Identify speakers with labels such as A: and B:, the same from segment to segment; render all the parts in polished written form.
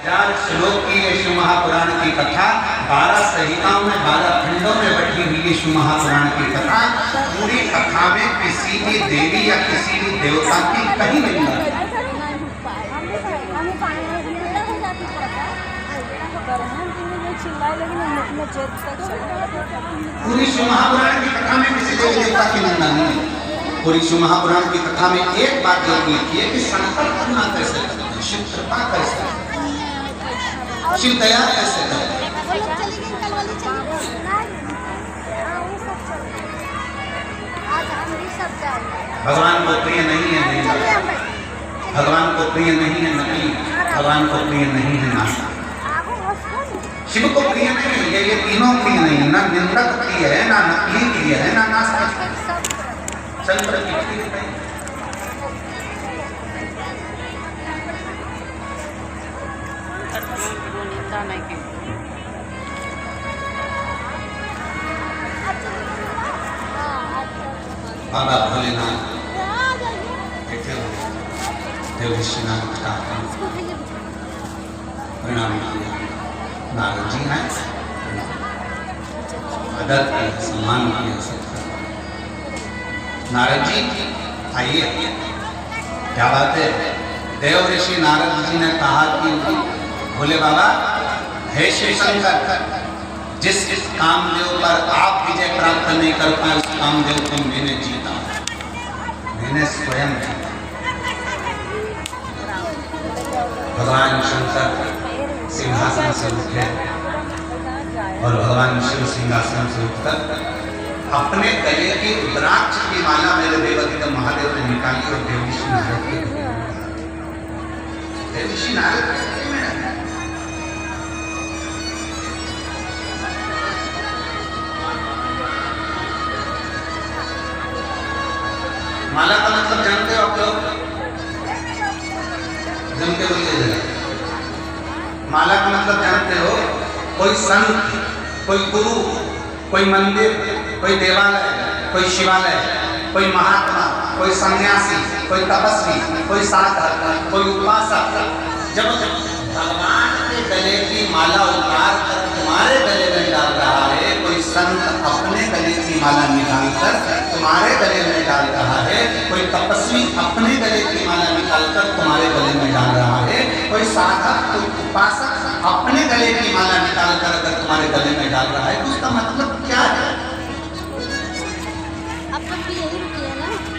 A: हजार श्लोक की ये शिव महापुराण की कथा 12 संहिताओं में 12 खंडों में बटी हुई ये शिव महापुराण की कथा पूरी कथा में किसी भी देवी या किसी भी देवता की कहीं नहीं है। पूरी शिव महापुराण की कथा में किसी देवी देवता की निंदा नहीं है। पूरी शिव महापुराण की कथा में एक बात जरूर लिखी है कि संकट करना कैसे करते हैं, शिव कृपा कैसे, शिव दया कैसे करें। भगवान को प्रिय नहीं है निंदा, भगवान को प्रिय नहीं है नकली, भगवान को प्रिय नहीं है नाशा। शिव को प्रिय नहीं है, ये तीनों प्रिय नहीं है, ना निंदक प्रिय है, ना नकली प्रिय है, ना नाशा। चंद्र की प्रिय नहीं। बाबा भोलेनाथ देव ऋषिनाथ का प्रणाम किया। नारद जी हैं, आदर किया, सम्मान किया सबका। नारद जी आइए, क्या बात है। देव ऋषि नारद जी ने कहा कि भोले बाबा, हे शिव शंकर, जिस कामदेव पर आप विजय प्राप्त नहीं कर पाए उस कामदेव को मैंने जीता, मैंने स्वयं जीता। भगवान शंकर सिंहासन से उठे और भगवान शिव सिंहासन से उठकर अपने गले की रुद्राक्ष की माला मेरे देवदत्त महादेव ने निकाली और देवऋषि नारद के गले में डाली। देवऋषि नारद के गले में डाली। माला का मतलब जानते हो आप लोग? जम के बोलिए जरा। माला का मतलब जानते हो? कोई संत, कोई गुरु, कोई मंदिर, कोई देवालय, कोई शिवालय, कोई महात्मा, कोई सन्यासी, कोई तपस्वी, कोई साधक, कोई उपासक जब भगवान के गले की माला उतार कर तुम्हारे गले में डाल रहा है, कोई संत अपने गले की माला निकालकर तुम्हारे गले में डाल रहा है, कोई तपस्वी अपने गले की माला निकालकर तुम्हारे गले में डाल रहा है, कोई साधक, कोई उपासक अपने गले की माला निकालकर अगर तुम्हारे गले में डाल रहा है तो उसका मतलब क्या है?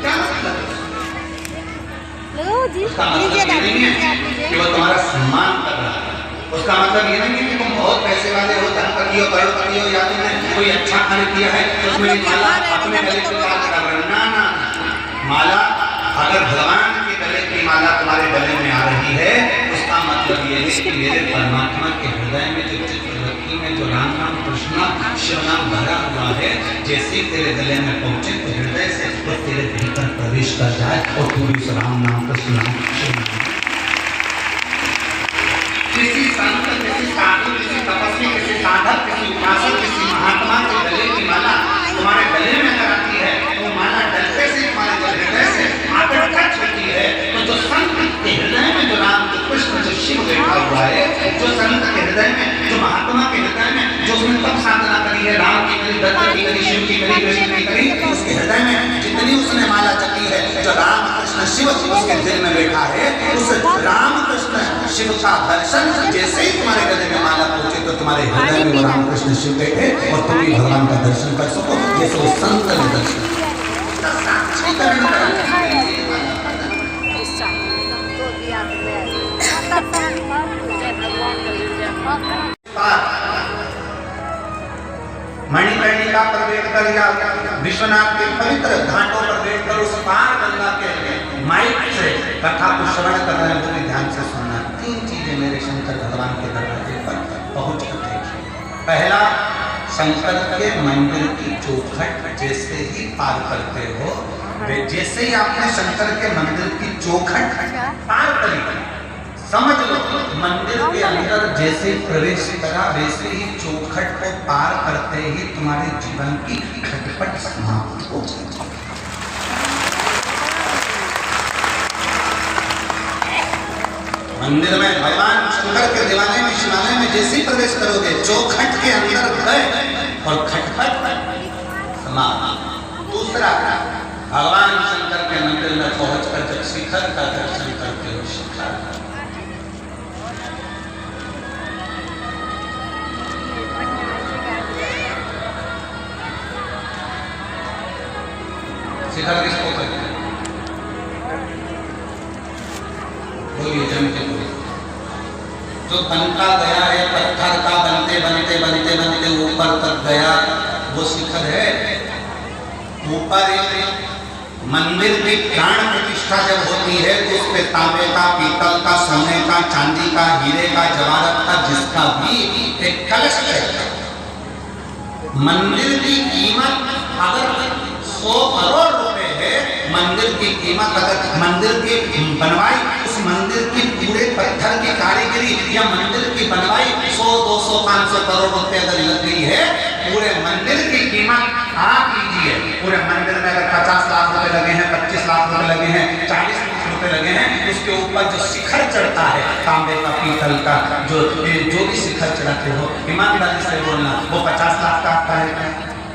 A: क्या मतलब? उसका मतलब ये नहीं है कि वो तुम्हारा सम्मान कर रहा है। उसका मतलब ये नहीं है कि तुम बहुत पैसे वाले हो, धनपति हो, करोड़पति हो, या तुमने कोई अच्छा खाना किया है तो उसमें माला अपने गले पे डाल कर रहा। ना, माला अगर भगवान के गले की माला तुम्हारे गले में आ रही है उसका मतलब ये है कि मेरे परमात्मा के हृदय में जो चित्रवती में जो राम नाम कृष्ण शिव नाम भरा हुआ है, जैसे तेरे गले में पहुंचे तो हृदय से तो तेरे भीतर प्रवेश कर जाए और तू भी राम नाम कृष्ण नाम शिव नाम। किसी संत, किसी साधु, किसी तपस्वी, किसी साधक, किसी उपासक, किसी महात्मा के गले की माला तुम्हारे गले में अगर आती है तो माला डलते से तुम्हारे हृदय से आकर टच होती है तो जो संत के हृदय में जो राम, जो कृष्ण, जो शिव बैठा हुआ है, जो संत के हृदय में, जो महात्मा के हृदय में जो उसने तब साधना करी है, राम की करी, दत्त की करी, शिव की करी, कृष्ण की करी, उसके हृदय में जितनी उसने माला जपी है, जो राम कृष्ण शिव उसके दिल में बैठा है, उस राम कृष्ण शिव का दर्शन जैसे ही तुम्हारे गले में माला पहुंचे तो तुम्हारे हृदय में राम कृष्ण शिव बैठे और तुम भी भगवान का दर्शन कर सको, जैसे वो संत ने दर्शन मणिकर्णिका पर बैठकर या विश्वनाथ के पवित्र घाटों पर बैठकर उस पार गंगा के माइक से कथा को श्रवण कर रहे हैं, वो भी ध्यान से सुनना। 3 चीजें मेरे शंकर भगवान के दरवाजे पर पहुंच कर देखी। पहला, शंकर के मंदिर की चौखट जैसे ही पार करते हो, जैसे ही आपने शंकर के मंदिर की चौखट पार करी, समझ लो मंदिर के अंदर जैसे प्रवेश करा वैसे ही चौखट को पार करते ही तुम्हारे जीवन की खटपट समाप्त हो जाती है। मंदिर में भगवान शंकर के दीवाने में शिवालय में जैसे ही प्रवेश करोगे, चौखट के अंदर गए और खटखट समाप्त। दूसरा, भगवान शंकर के मंदिर में पहुंचकर जब शिखर का दर्शन करते हो, शिखर शिखर किसको कहते हैं? बोलिए जम के बोलिए। जो बनता गया है, पत्थर का बनते बनते बनते बनते ऊपर तक गया, वो शिखर है। ऊपर एक मंदिर की प्राण प्रतिष्ठा जब होती है तो उस पे तांबे का, पीतल का, सोने का, चांदी का, हीरे का, जवाहरात का, जिसका भी एक कलश रहता है। मंदिर की कीमत अगर 100 करोड़ रुपए है, मंदिर की कीमत अगर मंदिर की बनवाई, उस मंदिर की पूरे पत्थर की कारीगरी या मंदिर की बनवाई 100, 200, 500 करोड़ रुपए अगर लग गई है, पूरे मंदिर की कीमत आप लीजिए। पूरे मंदिर में अगर 50 लाख रुपए लगे हैं, 25 लाख रुपए लगे हैं, 40 लाख रुपए लगे हैं, उसके ऊपर जो शिखर चढ़ता है तांबे का, पीतल का, जो भी शिखर चढ़ाते हो, ईमानदारी से बोलना, वो 50 लाख का आता है क्या?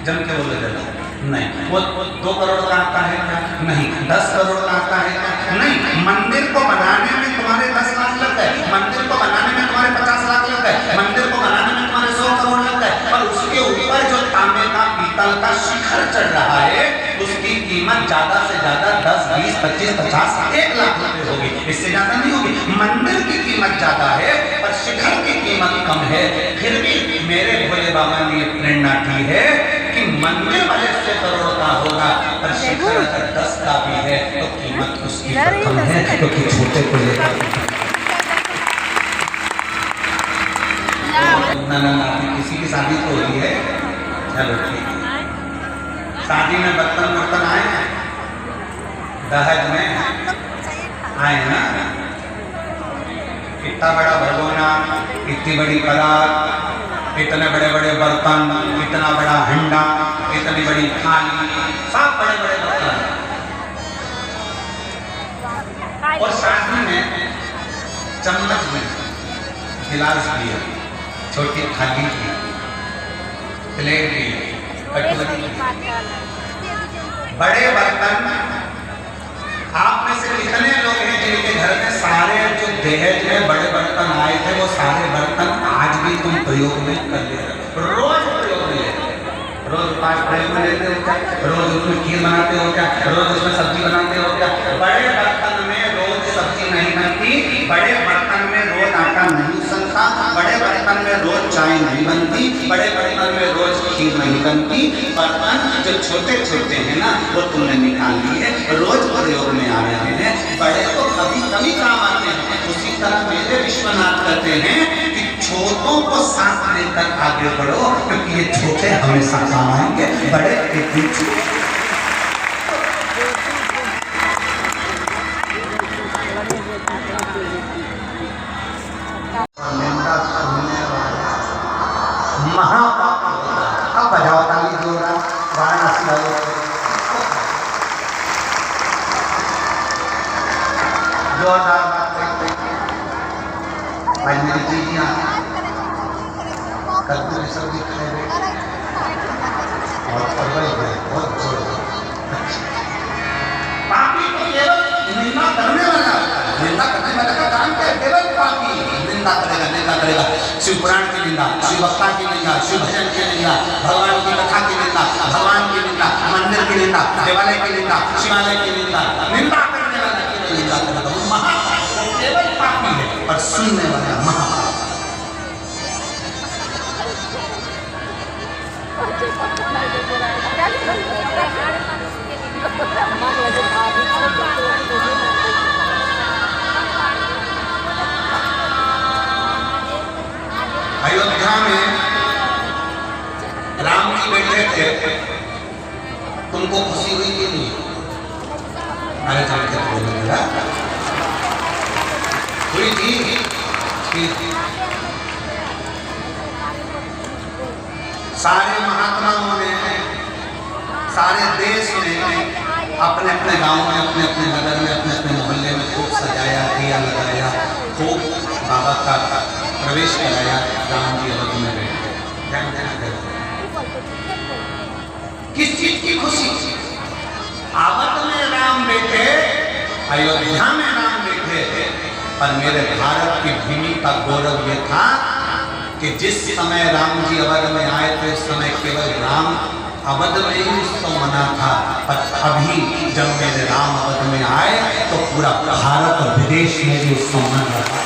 A: जम के बोले जरा नहीं। वो 2 करोड़ का आता है क्या? नहीं। 10 करोड़ का आता है क्या? नहीं। मंदिर को बनाने में तुम्हारे 10 लाख लग गए, मंदिर को बनाने में तुम्हारे 50 लाख लग गए, मंदिर को बनाने में तुम्हारे 100 करोड़ लग गए, और उसके ऊपर जो तांबे का, पीतल का शिखर चढ़ रहा है, उसकी कीमत ज्यादा से ज्यादा 10, 20, 25, 50, 1 लाख रुपए होगी, इससे ज्यादा नहीं होगी। मंदिर की कीमत ज्यादा है और शिखर की कीमत कम है। फिर भी मेरे भोले बाबा ने प्रेरणा दी है कि मंदिर भले 100 करोड़ का होगा, पर शिखर अगर 10 का भी है तो कीमत उसकी कम है, क्योंकि छोटे को लेकर किसी की शादी तो होती है। चलो ठीक, शादी में बर्तन वर्तन आए हैं, दहेज में आए ना, इतना बड़ा भगोना, इतनी बड़ी परात, इतने बड़े बड़े बर्तन, इतना बड़ा हंडा, इतनी बड़ी थाली, सब बड़े बड़े बर्तन, और साथ में चम्मच में गिलास भी है, छोटी थाली भी, प्लेट भी, कटोरी भी, बड़े बर्तन। आप में से कितने लोग हैं जिनके घर में सारे जो दहेज में बड़े बर्तन आए थे, वो सारे बर्तन आज भी तुम प्रयोग में कर ले रहे हो? रोज प्रयोग में ले रहे हो, रोज पास प्रयोग में लेते हो क्या? रोज उसमें खीर बनाते हो क्या? रोज उसमें सब्जी बनाते हो क्या? बड़े बर्तन में रोज सब्जी नहीं बनती, बड़े बर्तन में रोज आटा नहीं सनता, बड़े बर्तन में रोज चाय नहीं बनती, बड़े बर्तन में रोज खीर नहीं बनती। बर्तन जो छोटे छोटे हैं ना, वो तुमने निकाल लिए, रोज प्रयोग में आ रहे हैं, बड़े तो कभी कभी काम आते हैं। उसी तरह मेरे विश्वनाथ कहते हैं कि छोटों को साथ लेकर आगे बढ़ो, क्योंकि ये छोटे हमेशा काम आएंगे, बड़े एक दिन महापाप होगा। अब बजाओ ताली जोड़ा, वाराणसी वालों जोरदार बात करते भाई। मेरी दीदियाँ कद्दू की सब्जी खाए बैठे और परवल गए, बहुत जोर। पापी को केवल निंदा करने वाला, निंदा करने वाला का काम क्या है? केवल पापी निंदा करेगा, निंदा करेगा। शिव पुराण की निंदा, शिव भक्ता की निंदा, शिव भजन की निंदा, भगवान की कथा की निंदा, भगवान की निंदा, मंदिर की निंदा, देवालय की निंदा, शिवालय की निंदा। निंदा करने वाला केवल निंदा करेगा, वो महापापी, केवल पापी है, और सुनने वाला महापापी। अयोध्या में राम जी बैठे थे, तुमको खुशी हुई कि नहीं? अरे जानते तो बोलेगा हुई थी। सारे महात्माओं ने, सारे देश में अपने अपने गांव में, अपने अपने नगर में, अपने अपने मोहल्ले में खूब सजाया, दिया लगाया, खूब बाबा का प्रवेश कराया, राम जी अवध में बैठे। किस चीज की खुशी? अवध में राम बैठे, अयोध्या में राम बैठे, पर मेरे भारत की भूमि का गौरव यह था कि जिस समय राम जी अवध में आए थे उस समय केवल राम अवध में ही उत्सव मना था, पर अभी जब मेरे राम अवध में आए तो पूरा भारत और विदेश में भी उत्सव मना रहा।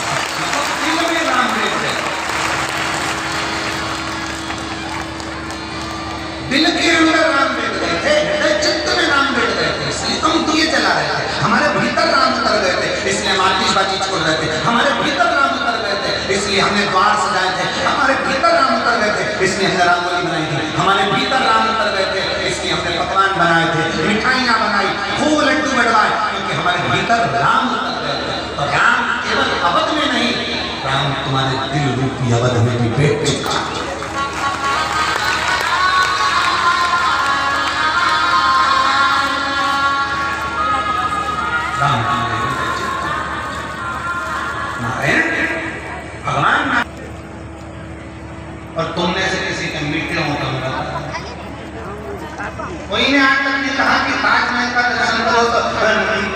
A: दिल के अंदर राम बैठ गए थे, हृदय चित्त में राम बैठ गए थे, इसलिए हम दिए जला रहे थे। हमारे भीतर राम उतर गए थे, इसलिए हम आतिशबाजी छोड़ रहे थे। हमारे भीतर राम उतर गए थे, इसलिए हमने द्वार सजाए थे। हमारे भीतर राम उतर गए थे, इसलिए हमने रंगोली बनाई थी। हमारे भीतर राम उतर गए थे, इसलिए हमने पकवान बनाए थे, मिठाइयां बनाई, खूब लड्डू बढ़वाए, क्योंकि हमारे भीतर राम उतर गए थे। और राम केवल अवध में नहीं, राम तुम्हारे दिल रूपी अवध में भी बैठ चुका है। भगवान और तुमने से किसी का मीठे होता मिला? कोई ने आज तक नहीं कहा कि ताजमहल का दर्शन करो तो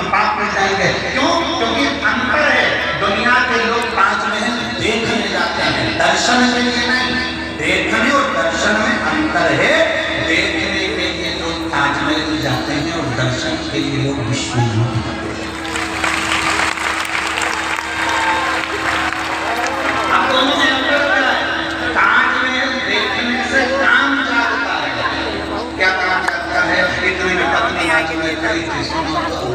A: पाप मिट जाएंगे। क्यों? क्योंकि अंतर है। दुनिया के लोग ताजमहल देखने जाते हैं, दर्शन के लिए नहीं। देखने और दर्शन में अंतर है। देखने के लिए लोग ताजमहल जाते हैं और दर्शन के लिए लोग विश्वनाथ जाते हैं। ताजमहल देखने से काम जाता है। क्या काम जाता है? इतने में पत्नी आज में खड़ी थी, सुनो तो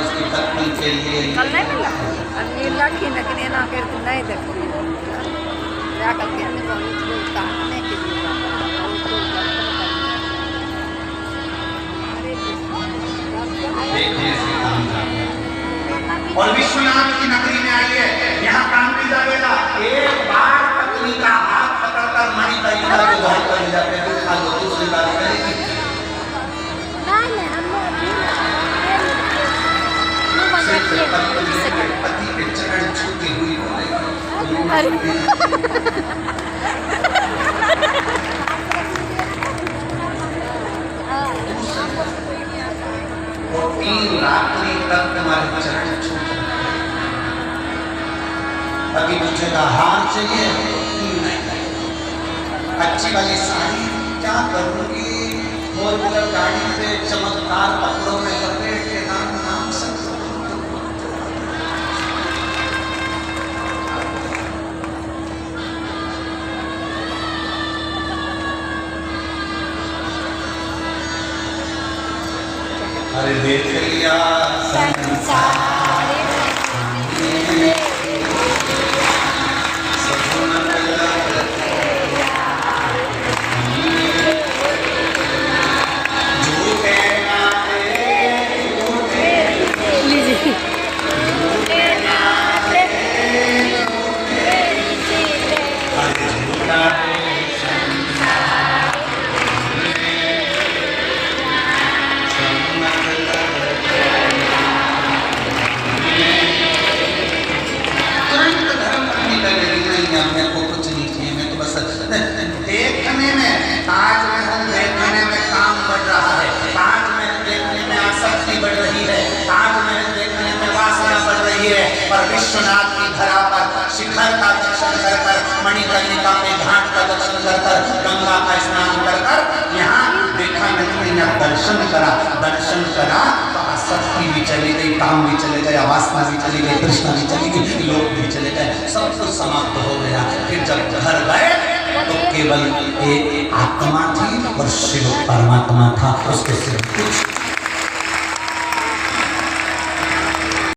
A: उसकी पत्नी के लिए देखने से काम जाता है। और विश्वनाथ की नगरी में आइए, यहाँ काम भी जाएगा। एक बार पत्नी का हाथ पकड़कर मणि का इशारा को बहुत कर जाते हैं, खा लो दूसरी बार करेगी। पति के चरण छूती हुई बोलेगी। और 3 रात्रि तक तुम्हारे चरण छूट। अभी पूछेगा हार चाहिए? नहीं। अच्छी वाली साड़ी क्या करूंगी? 4 व्हीलर गाड़ी पे चमकदार कपड़ों में लपेट के नाम सब अरे देख लिया संसार देखने में, ताजमहल देखने में काम बढ़ रहा है, ताजमहल देखने में आसक्ति बढ़ रही है, ताजमहल देखने में वासना बढ़ रही है। पर विश्वनाथ की धरा पर शिखर का दर्शन कर कर, मणिकर्णिका में घाट का दर्शन कर कर, गंगा का स्नान कर कर यहाँ देखा नहीं, यहाँ दर्शन करा तो आसक्ति भी चली गई, काम भी चले गए, वासना भी चली गई, तृष्णा भी चली गई, लोग भी चले गए, सब कुछ समाप्त हो गया। फिर जब घर गए तो केवल एक आत्मा थी और शिव परमात्मा था, उसके सिर्फ कुछ